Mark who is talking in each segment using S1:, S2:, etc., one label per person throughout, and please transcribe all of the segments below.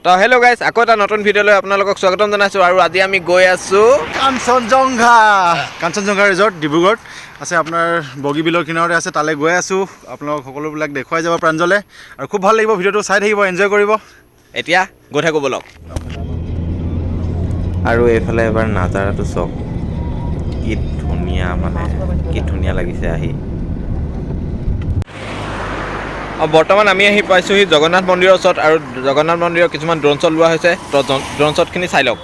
S1: তো hello' guys, আকৌ এটা নতুন ভিডিঅ'লৈ আপোনালোকক স্বাগতম জনাইছোঁ। আৰু আজি আমি গৈ আছোঁ
S2: কাঞ্চনজংঘা ৰিজৰ্ট ডিব্ৰুগড়ত আছে। আপোনাৰ বগীবিলৰ কিনাৰতে আছে, তালৈ গৈ আছোঁ। আপোনালোক সকলোবিলাক দেখুৱাই যাব প্ৰাঞ্জলে, আৰু খুব ভাল লাগিব। ভিডিঅ'টো চাই থাকিব, এনজয় কৰিব।
S1: এতিয়া গৈ থাকোঁ ব'লক।
S3: আৰু এইফালে এবাৰ নাজাৰাটো চাওক, কি ধুনীয়া, মানে কি ধুনীয়া লাগিছে আহি।
S1: বৰ্তমান আমি আহি পাইছোঁহি জগন্নাথ মন্দিৰৰ ওচৰত, আৰু জগন্নাথ মন্দিৰৰ কিছুমান ড্ৰোন শ্বট লোৱা হৈছে। তো ড্ৰোন শ্বটখিনি চাই লওক।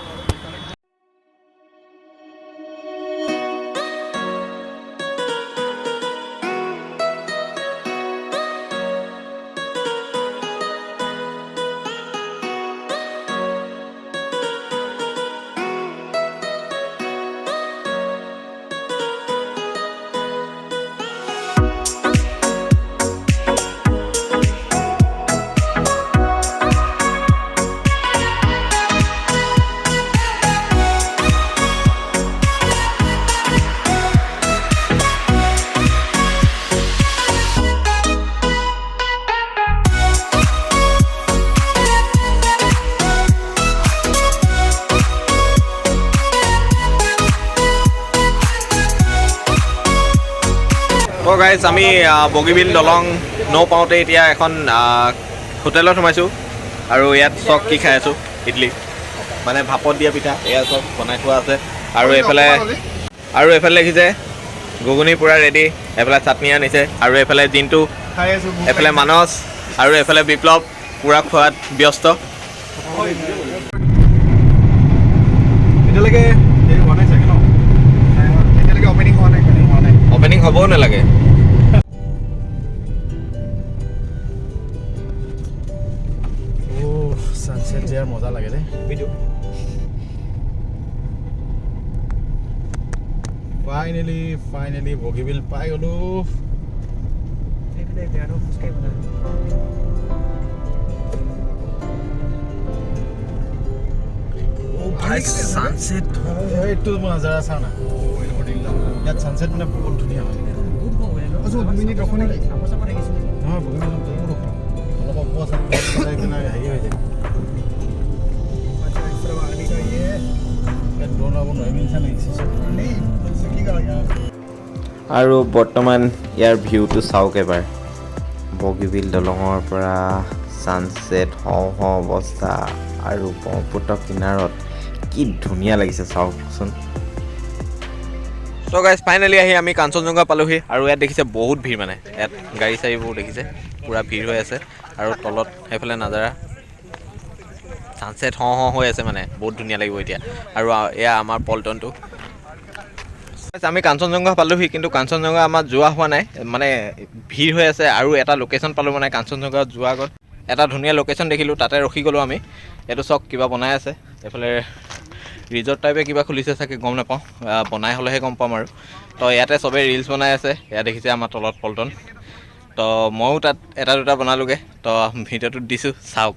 S1: তো গাইজ, আমি বগীবিল দলং পাওঁতে এতিয়া এখন হোটেলত সোমাইছোঁ। আৰু ইয়াত চক কি খাই আছোঁ, ইডলি, মানে ভাপত দিয়া পিঠা। এয়া চব বনাই থোৱা আছে। আৰু এইফালে দেখিছে ঘুগুনি পূৰা ৰেডি। এইফালে চাটনি আনিছে, আৰু এইফালে দিনটো, এইফালে মানস, আৰু এইফালে বিপ্লৱ পূৰা খোৱাত ব্যস্ত।
S2: এতিয়ালৈকে হোৱা নাই চাগে ন? এতিয়ালৈকে অপেনিং হোৱা নাই।
S1: অপেনিং হ'বও নালাগে।
S2: ছানছেট দিয়াৰ মজা লাগে দেই। ফাইনেলি বগীবিল পাই গ'লোঁ। এইটো নাজাৰা চাওঁ না, ইয়াত ছানছেট মানে বহুত ধুনীয়া হয়। নহয়, বগীবিল বহুত ৰখোঁ, অলপ অপচা হেৰি হৈ যায়।
S3: আৰু বৰ্তমান ইয়াৰ ভিউটো চাওক এবাৰ। বগীবিল দলঙৰ পৰা ছানছেট হওঁ অৱস্থা, আৰু ব্ৰহ্মপুত্ৰৰ কিনাৰত কি ধুনীয়া লাগিছে চাওকচোন।
S1: তো গাইজ, ফাইনেলি আহি আমি কাঞ্চনজংঘা পালোহি। আৰু ইয়াত দেখিছে বহুত ভিৰ, মানে ইয়াত গাড়ী চাড়ীবোৰ দেখিছে পূৰা ভিৰ হৈ আছে। আৰু তলত সেইফালে নাজাৰা ছানছেট হৈ আছে, মানে বহুত ধুনীয়া লাগিব এতিয়া। আৰু এয়া আমাৰ পল্টনটো। আমি কাঞ্চনজংঘা পালোহি, কিন্তু কাঞ্চনজংঘা আমাৰ যোৱা হোৱা নাই, মানে ভিৰ হৈ আছে। আৰু এটা লোকেশ্যন পালোঁ, মানে কাঞ্চনজংঘা যোৱাৰ আগত এটা ধুনীয়া লোকেশ্যন দেখিলোঁ, তাতে ৰখি গ'লোঁ আমি। এইটো চক কিবা বনাই আছে, এইফালে ৰিজৰ্ট টাইপে কিবা খুলিছে চাগে, গম নাপাওঁ, বনাই হ'লেহে গম পাম আৰু। তো ইয়াতে চবেই ৰিলচ বনাই আছে। এয়া দেখিছে আমাৰ তলত পল্টন। তো ময়ো তাত এটা দুটা বনালোগৈ, তো ভিডিঅ'টোত দিছোঁ, চাওক।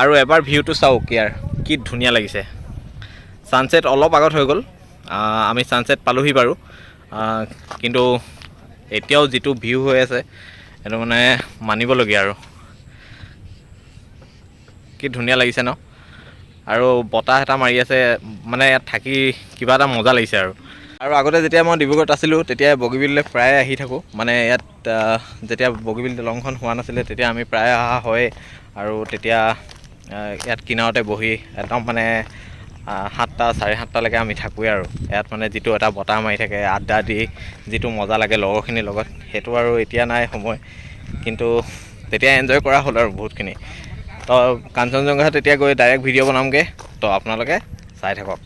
S1: আৰু এবাৰ ভিউটো চাওক ইয়াৰ, কি ধুনীয়া লাগিছে। ছানছেট অলপ আগত হৈ গ'ল, আমি ছানছেট পালোহি বাৰু, কিন্তু এতিয়াও যিটো ভিউ হৈ আছে সেইটো মানে মানিবলগীয়া। আৰু কি ধুনীয়া লাগিছে ন? আৰু বতাহ এটা মাৰি আছে, মানে ইয়াত থাকি কিবা এটা মজা লাগিছে। আৰু আগতে যেতিয়া মই ডিব্ৰুগড়ত আছিলোঁ, তেতিয়া বগীবিললৈ প্ৰায় আহি থাকোঁ। মানে ইয়াত যেতিয়া বগীবিল দলংখন হোৱা নাছিলে, তেতিয়া আমি প্ৰায় অহা হয়। আৰু তেতিয়া ইয়াত কিনাৰতে বহি একদম মানে 7টা 7:30লৈকে আমি থাকোঁৱেই। আৰু ইয়াত মানে যিটো এটা বতাহ মাৰি থাকে, আড্ডা দি যিটো মজা লাগে লগৰখিনিৰ লগত, সেইটো আৰু এতিয়া নাই সময়। কিন্তু তেতিয়া এনজয় কৰা হ'ল আৰু বহুতখিনি। তো কাঞ্চনজংঘা তেতিয়া গৈ ডাইৰেক্ট ভিডিঅ' বনামগৈ, তো আপোনালোকে চাই থাকক।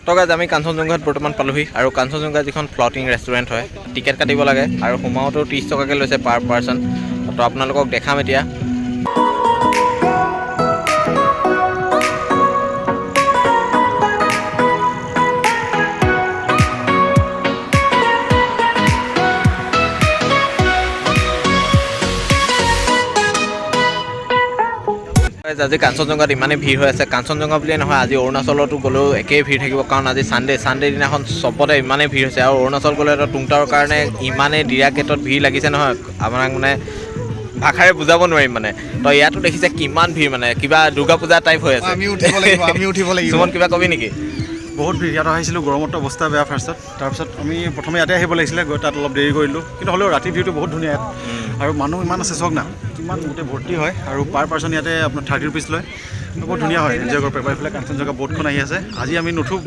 S1: তো গাইজ আমি কাঞ্চনজংঘাত বৰ্তমান পালোহি আৰু কাঞ্চনজংঘা যিখন ফ্লটিং ৰেষ্টুৰেণ্ট হয় টিকেট কাটিব লাগে আৰু সোমাওঁতেও 30 টকাকৈ লৈছে পাৰ পাৰ্চন। তো আপোনালোকক দেখাম এতিয়া। আজি কাঞ্চনজংঘাত ইমানেই ভিৰ হৈ আছে, কাঞ্চনজংঘা বুলিয়ে নহয় আজি অৰুণাচলতো গ'লেও একেই ভিৰ থাকিব, কাৰণ আজি ছানডে দিনাখন চবতে ইমানেই ভিৰ হৈছে। আৰু অৰুণাচল গ'লেতো টুংটাৰৰ কাৰণে ইমানেই ডিৰা গেটত ভিৰ লাগিছে নহয়, আপোনাক মানে ভাষাৰে বুজাব নোৱাৰিম মানে। তো ইয়াতো দেখিছে কিমান ভিৰ, মানে কিবা দুৰ্গা পূজা টাইপ হৈ আছে।
S2: আমি উঠিব লাগিব
S1: সুমন কিবা কবি নেকি?
S2: বহুত ভিৰ। ইয়াত আহিছিলোঁ গৰমত অৱস্থা বেয়া ফাৰ্ষ্টত, তাৰপিছত আমি প্ৰথমে ইয়াতে আহিব লাগিছিলে, গৈ তাত অলপ দেৰি কৰিলোঁ, কিন্তু হ'লেও ৰাতি ভিউটো বহুত ধুনীয়া ইয়াত। আৰু মানুহ ইমান আছে চাওক না, কিমান গোটেই ভৰ্তি হয়। আৰু পাৰ পাৰ্চন ইয়াতে আপোনাৰ 30 ৰুপিজ লয়, বহুত ধুনীয়া হয়, এনজয় কৰিব পাৰিব। এইফালে কাঞ্চনজংঘা বোটখন আহি আছে। আজি আমি নুঠোঁ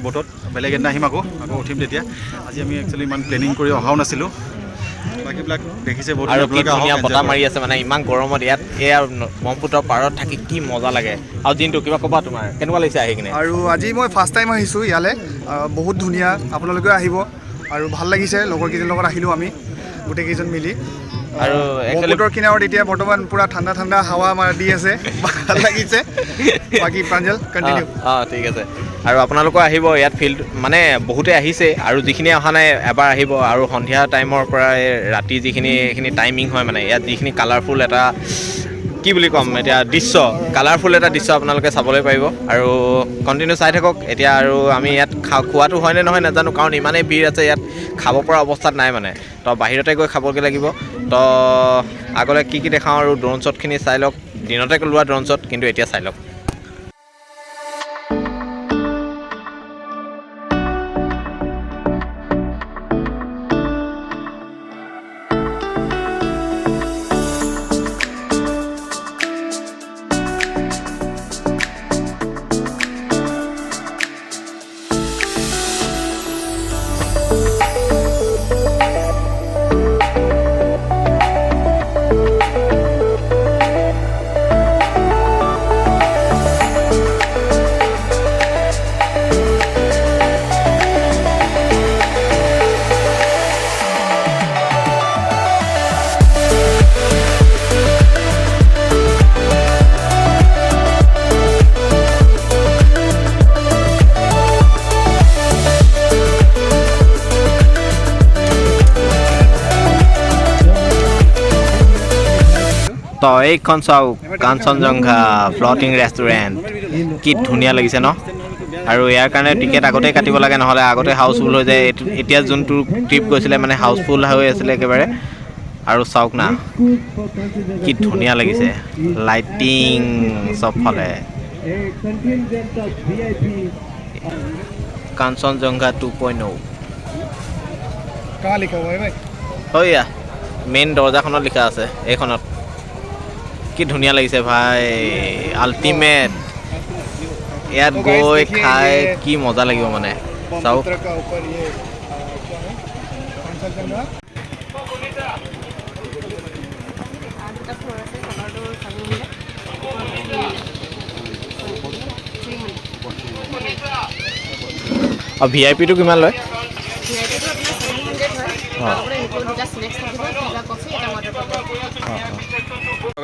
S2: বোটত, বেলেগ এদিন আহিম আকৌ উঠিম তেতিয়া। আজি আমি একচুৱেলি ইমান প্লেনিং কৰি অহাও নাছিলোঁ। বাকীবিলাক দেখিছে বহুত
S1: আৰু কি ধুনীয়া বতাহ মাৰি আছে, মানে ইমান গৰমত ইয়াত এয়া ব্ৰহ্মপুত্ৰৰ পাৰত থাকি কি মজা লাগে। আৰু দিনটো কিবা ক'বা তোমাৰ কেনেকুৱা লাগিছে আহি কিনে?
S4: আৰু আজি মই ফাৰ্ষ্ট টাইম আহিছোঁ ইয়ালৈ, বহুত ধুনীয়া, আপোনালোকেও আহিব। আৰু ভাল লাগিছে, লগৰকেইজনৰ লগত আহিলোঁ আমি গোটেইকেইজন মিলি।
S1: আৰু
S4: ব্ৰহ্মপুত্ৰৰ কিনাৰত এতিয়া বৰ্তমান পূৰা ঠাণ্ডা হাৱা দি আছে, ভাল লাগিছে। বাকী প্ৰাঞ্জল কণ্টিনিউ।
S1: ঠিক আছে। আৰু আপোনালোকৰ আহিব ইয়াত ফিল্ড, মানে বহুতে আহিছে আৰু যিখিনি অহা নাই এবাৰ আহিব। আৰু সন্ধিয়া টাইমৰ পৰা ৰাতি এইখিনি টাইমিং হয়, মানে ইয়াত যিখিনি কালাৰফুল এটা কি বুলি ক'ম এতিয়া কালাৰফুল এটা দৃশ্য আপোনালোকে চাবলৈ পাৰিব। আৰু কণ্টিনিউ চাই থাকক এতিয়া। আৰু আমি ইয়াত খোৱাটো হয়নে নহয় নাজানো, কাৰণ ইমানেই ভিৰ আছে ইয়াত খাব পৰা অৱস্থাত নাই মানে। তো বাহিৰতে গৈ খাবগৈ লাগিব। তো আগলৈ কি দেখাওঁ আৰু ড্ৰোন শ্বটখিনি চাই লওক, দিনতে লোৱা ড্ৰোন শ্বট, কিন্তু এতিয়া চাই লওক। তো এইখন চাওক কাঞ্চনজংঘা ফ্লটিং ৰেষ্টুৰেণ্ট, কি ধুনীয়া লাগিছে ন। আৰু ইয়াৰ কাৰণে টিকেট আগতেই কাটিব লাগে, নহ'লে আগতে হাউচফুল হৈ যায়। এতিয়া যোনটো ট্ৰিপ গৈছিলে মানে হাউচফুল হৈ আছিলে একেবাৰে। আৰু চাওক না কি ধুনীয়া লাগিছে, লাইটিং চবফালে। কাঞ্চনজংঘা 2.0
S4: कहाँ लिखा हुआ है भाई?
S1: হয়া মেইন দৰ্জাখনত লিখা আছে এইখনত। কি ধুনীয়া লাগিছে ভাই, আল্টিমেট। ইয়াত গৈ খাই কি মজা লাগিব মানে। চাওক
S4: ब्रह्मपुत्र का ऊपर ये क्या है? कांचनजंगा।
S1: আৰু ভিআইপিটো কিমান লয়?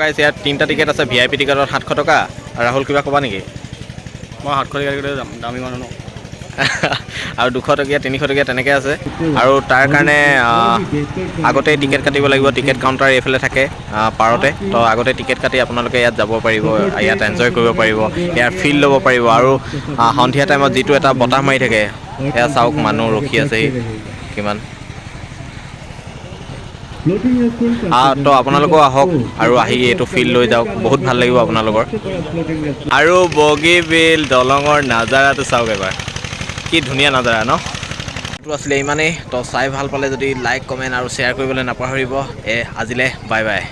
S1: গাইছ ইয়াত 3টা টিকেট আছে। ভিআইপি টিকেটত 700 টকা। ৰাহুল কিবা ক'বা নেকি?
S2: মই 700 টকা দামী মানুহ ন।
S1: আৰু 200 টকীয়া 300 টকীয়া তেনেকৈ আছে। আৰু তাৰ কাৰণে আগতে টিকেট কাটিব লাগিব। টিকেট কাউণ্টাৰ এইফালে থাকে পাৰতে। তো আগতে টিকেট কাটি আপোনালোকে ইয়াত যাব পাৰিব, ইয়াত এনজয় কৰিব পাৰিব, ইয়াৰ ফিল ল'ব পাৰিব। আৰু সন্ধিয়া টাইমত যিটো এটা বতাহ মাৰি থাকে, এয়া চাওক মানুহ ৰখি আছেহি কিমান। তো আপোনালোকেও আহক আৰু আহি এইটো ফিল লৈ যাওক, বহুত ভাল লাগিব আপোনালোকৰ। আৰু বগীবিল দলঙৰ নাজাৰাটো চাওক এবাৰ, কি ধুনীয়া নাজাৰা ন। এইটো আছিলে ইমানেই। তো চাই ভাল পালে যদি লাইক কমেণ্ট আৰু শ্বেয়াৰ কৰিবলৈ নাপাহৰিব। আজিলৈ বাই বাই।